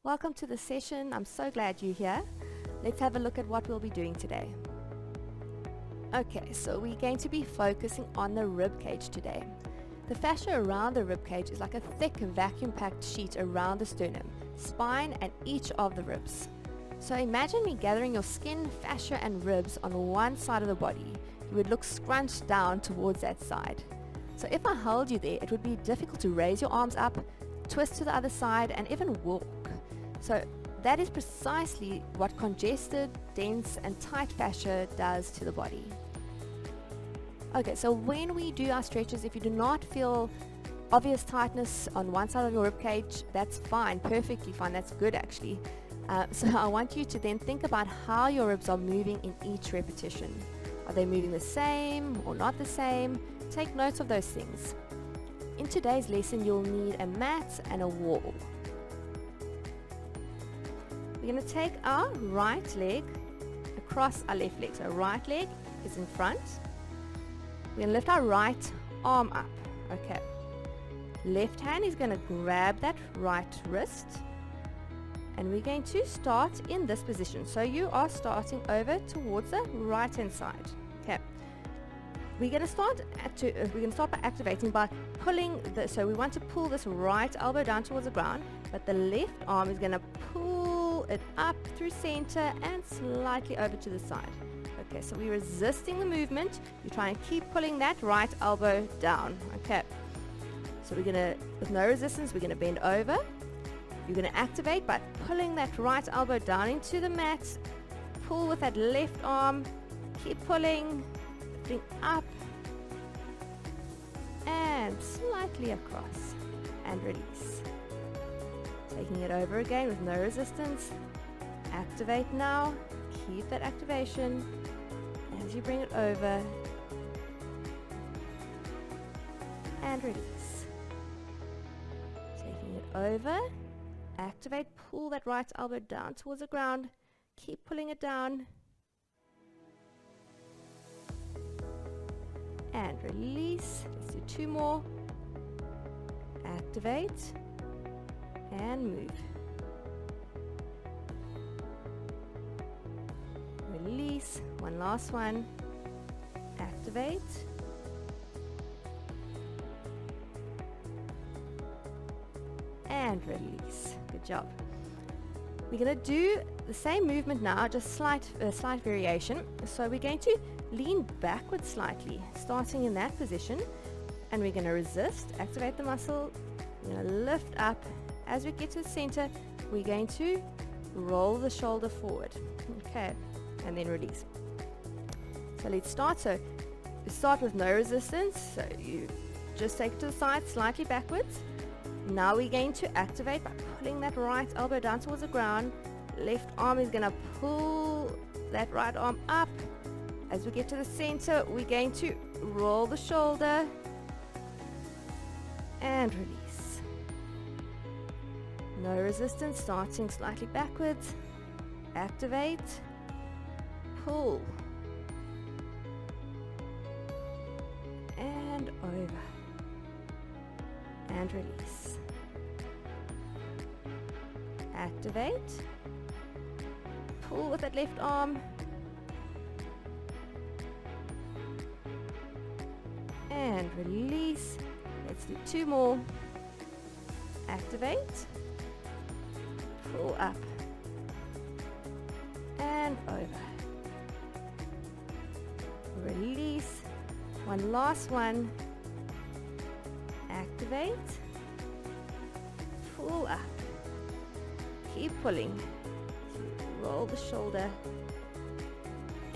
Welcome to the session. I'm so glad you're here. Let's have a look at what we'll be doing today. Okay, so we're going to be focusing on the rib cage today. The fascia around the rib cage is like a thick vacuum-packed sheet around the sternum, spine, and each of the ribs. So imagine me gathering your skin, fascia, and ribs on one side of the body. You would look scrunched down towards that side. So if I held you there, it would be difficult to raise your arms up, twist to the other side, and even walk. So that is precisely what congested, dense, and tight fascia does to the body. Okay, so when we do our stretches, if you do not feel obvious tightness on one side of your rib cage, that's fine, perfectly fine, that's good actually. So I want you to then think about how your ribs are moving in each repetition. Are they moving the same or not the same? Take notes of those things. In today's lesson, you'll need a mat and a wall. We're going to take our right leg across our left leg. So right leg is in front. We're going to lift our right arm up. Okay. Left hand is going to grab that right wrist. And we're going to start in this position. So you are starting over towards the right hand side. Okay. We're going to start by activating by pulling so we want to pull this right elbow down towards the ground, but the left arm is going to pull it up through center and slightly over to the side. Okay, so we're resisting the movement. You try and keep pulling that right elbow down. Okay. So we're going to, with no resistance, we're going to bend over. You're going to activate by pulling that right elbow down into the mat. Pull with that left arm. Keep pulling. Lifting up. And slightly across. And release. Taking it over again with no resistance. Activate now. Keep that activation. As you bring it over. And release. Taking it over. Activate, pull that right elbow down towards the ground. Keep pulling it down. And release. Let's do two more. Activate. And move. Release. One last one. Activate. And release. Good job. We're going to do the same movement now, just slight variation. So we're going to lean backwards slightly, starting in that position, and we're going to resist, activate the muscle. We're going to lift up. As we get to the center, we're going to roll the shoulder forward. Okay, and then release. So let's start. So we start with no resistance. So you just take it to the side, slightly backwards. Now we're going to activate by pulling that right elbow down towards the ground. Left arm is going to pull that right arm up. As we get to the center, we're going to roll the shoulder and release. No resistance, starting slightly backwards. Activate, pull, and over. And release. Activate. Pull with that left arm. And release. Let's do two more. Activate. Pull up. And over. Release. One last one. Activate, pull up, keep pulling, roll the shoulder,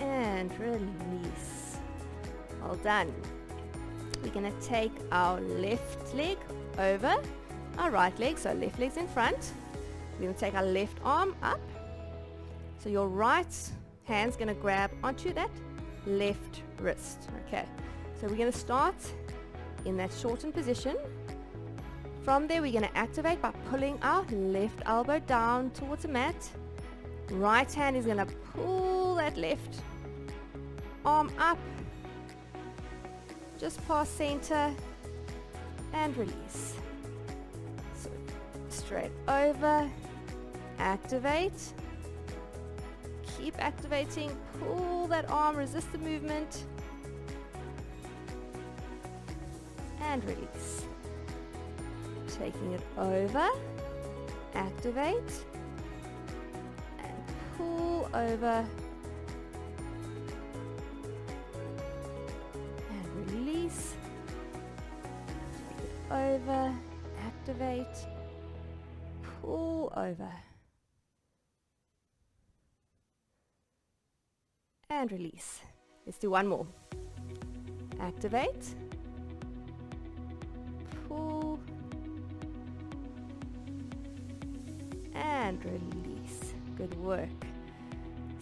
and release. Well done. We're going to take our left leg over our right leg, so left leg's in front. We're going to take our left arm up. So your right hand's going to grab onto that left wrist. Okay, so we're going to start in that shortened position. From there, we're going to activate by pulling our left elbow down towards the mat. Right hand is going to pull that left arm up, just past center, and release. So straight over, activate, keep activating, pull that arm, resist the movement, and release. Taking it over, activate, and pull over, and release. Take it over, activate, pull over, and release. Let's do one more. Activate, pull, and release. Good work.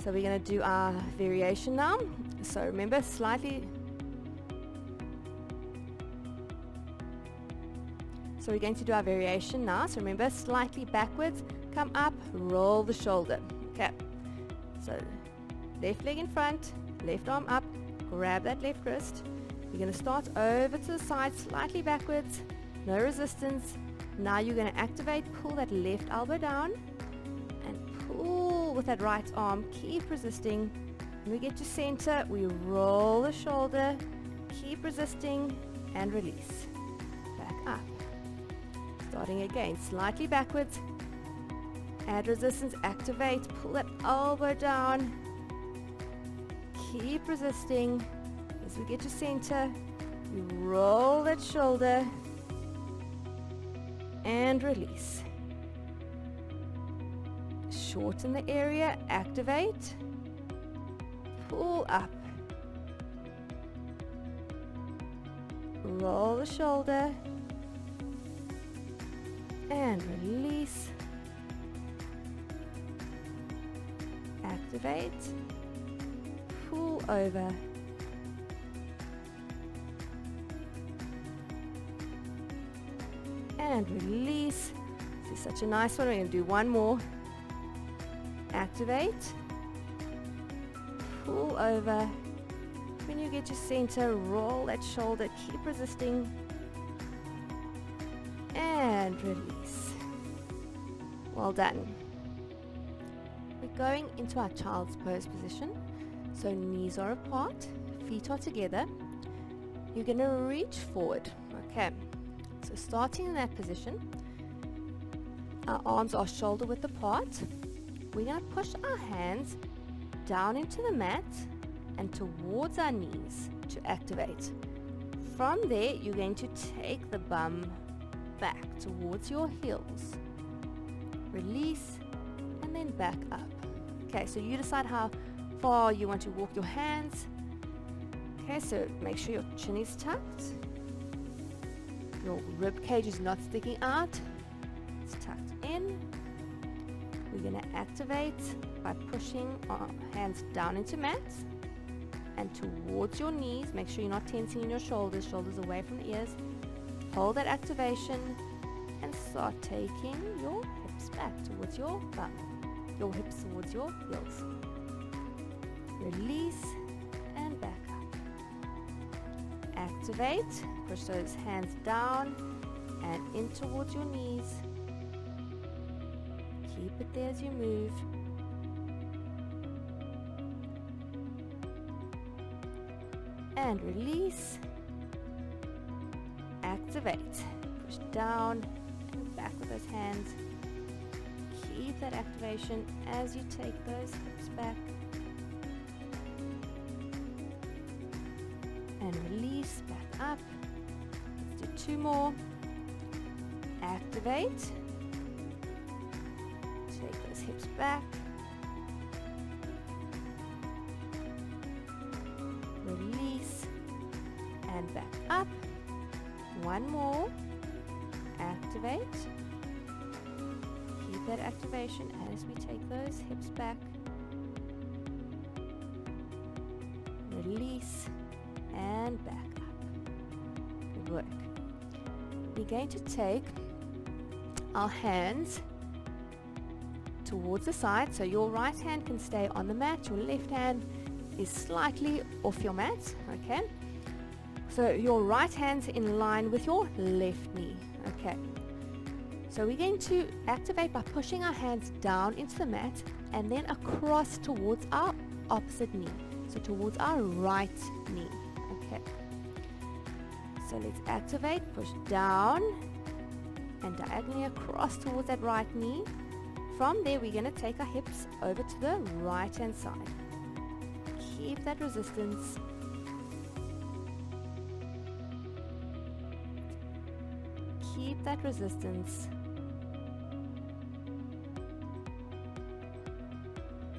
So we're going to do our variation now. So remember, we're going to do our variation now. So remember, slightly backwards, come up, roll the shoulder. Okay. So left leg in front, left arm up, grab that left wrist. You're going to start over to the side, slightly backwards, no resistance. Now you're going to activate, pull that left elbow down, and pull with that right arm. Keep resisting. When we get to center, we roll the shoulder, keep resisting, and release. Back up. Starting again, slightly backwards, add resistance, activate, pull that elbow down, keep resisting. As we get to center, we roll that shoulder and release. Shorten the area, activate, pull up, roll the shoulder and release, activate, pull over, and release. This is such a nice one. We're going to do one more. Activate, pull over. When you get to center, roll that shoulder, keep resisting, and release. Well done. We're going into our child's pose position. So knees are apart, feet are together. You're going to reach forward. Okay. So starting in that position, our arms are shoulder width apart. We're going to push our hands down into the mat and towards our knees to activate. From there, you're going to take the bum back towards your heels. Release and then back up. Okay, so you decide how far you want to walk your hands. Okay, so make sure your chin is tucked. Your rib cage is not sticking out. It's tucked in. We're going to activate by pushing our hands down into mats and towards your knees. Make sure you're not tensing in your shoulders, shoulders away from the ears. Hold that activation and start taking your hips back towards your bum, your hips towards your heels. Release and back up. Activate, push those hands down and in towards your knees. Keep it there as you move. And release. Activate. Push down and back with those hands. Keep that activation as you take those hips back. And release, back up. Let's do two more. Activate. Take those hips back. Release and back up. One more. Activate. Keep that activation as we take those hips back. Release and back up. Good work. We're going to take our hands towards the side, so your right hand can stay on the mat, your left hand is slightly off your mat, okay? So your right hand's in line with your left knee, okay? So we're going to activate by pushing our hands down into the mat and then across towards our opposite knee. So towards our right knee. Okay. So let's activate, push down and diagonally across towards that right knee. From there we're going to take our hips over to the right hand side. Keep that resistance. Keep that resistance.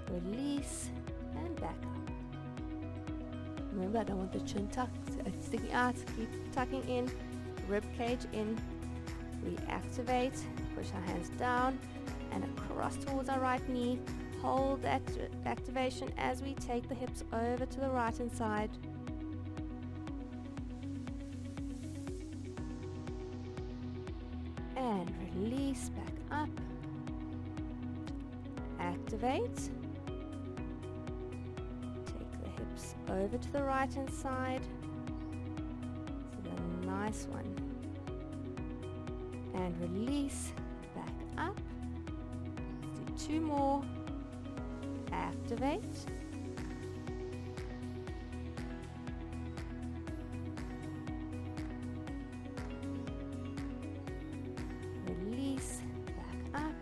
Release and back up. Remember, I don't want the chin sticking out. Keep tucking in, rib cage in. Reactivate, push our hands down and across towards our right knee. Hold that activation as we take the hips over to the right hand side. And release back up. Activate. Take the hips over to the right hand side. So a nice one. And release back up. Let's do 2 more. Activate. Release back up.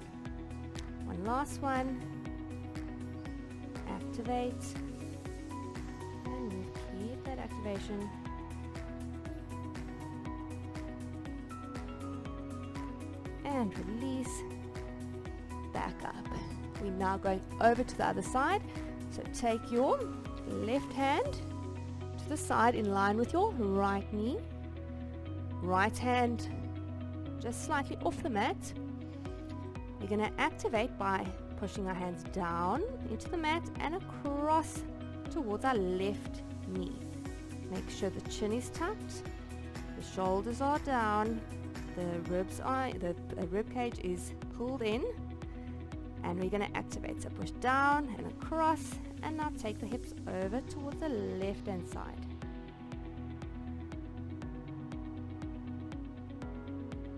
One last one. Activate. And keep that activation. And release back up. We're now going over to the other side. So take your left hand to the side in line with your right knee. Right hand just slightly off the mat. We're going to activate by pushing our hands down into the mat and across towards our left knee. Make sure the chin is tucked, the shoulders are down, the rib cage is pulled in, and we're going to activate. So push down and across, and now take the hips over towards the left hand side.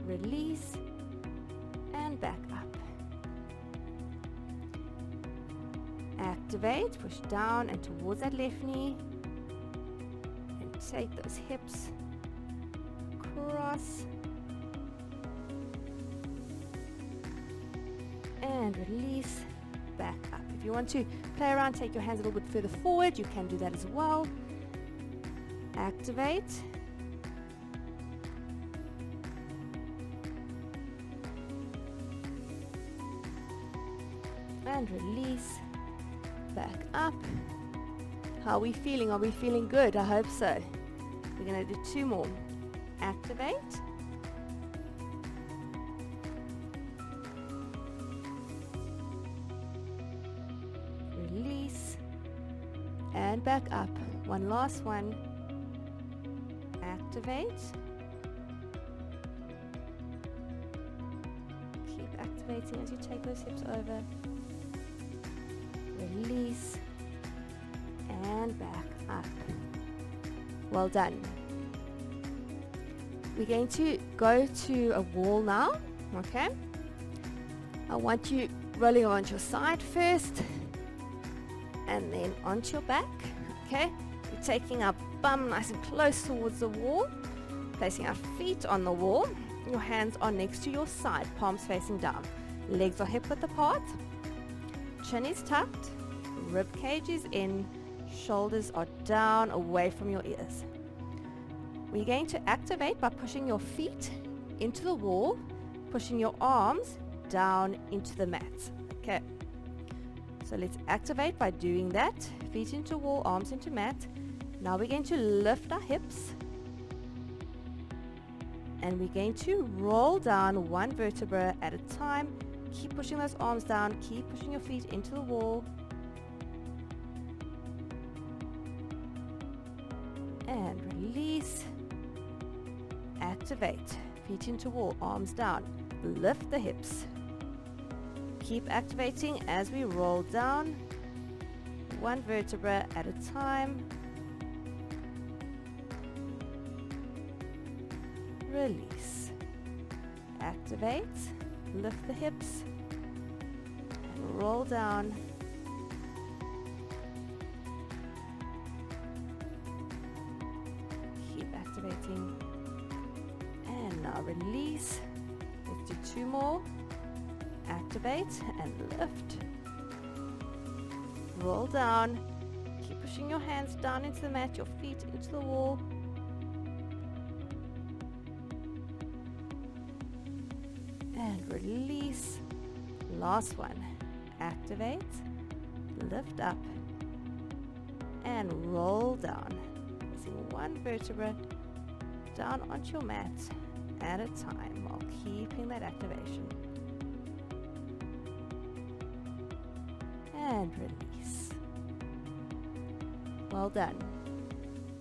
Release and back up. Activate, push down and towards that left knee, and take those hips across. And release back up. If you want to play around, take your hands a little bit further forward, you can do that as well. Activate. And release back up. How are we feeling? Are we feeling good? I hope so. We're going to do 2 more. Activate. Release and back up. One last one. Activate. Keep activating as you take those hips over. Release and back up. Well done. We're going to go to a wall now. Okay. I want you rolling onto your side first, and then onto your back. Okay, we're taking our bum nice and close towards the wall, placing our feet on the wall. Your hands are next to your side, palms facing down. Legs are hip width apart. Chin is tucked. Rib cage is in. Shoulders are down, away from your ears. We're going to activate by pushing your feet into the wall, pushing your arms down into the mat. Okay. So let's activate by doing that. Feet into wall, arms into mat. Now we're going to lift our hips. And we're going to roll down 1 vertebra at a time. Keep pushing those arms down. Keep pushing your feet into the wall. And release. Activate. Feet into wall, arms down. Lift the hips. Keep activating as we roll down 1 vertebra at a time. Release. Activate. lift the hips and roll down. Keep activating. And now release. Let's do 2 more. Activate and lift. Roll down. Keep pushing your hands down into the mat, your feet into the wall. And release. Last one. Activate, lift up, and roll down. Placing one vertebra down onto your mat at a time while keeping that activation. And release. Well done.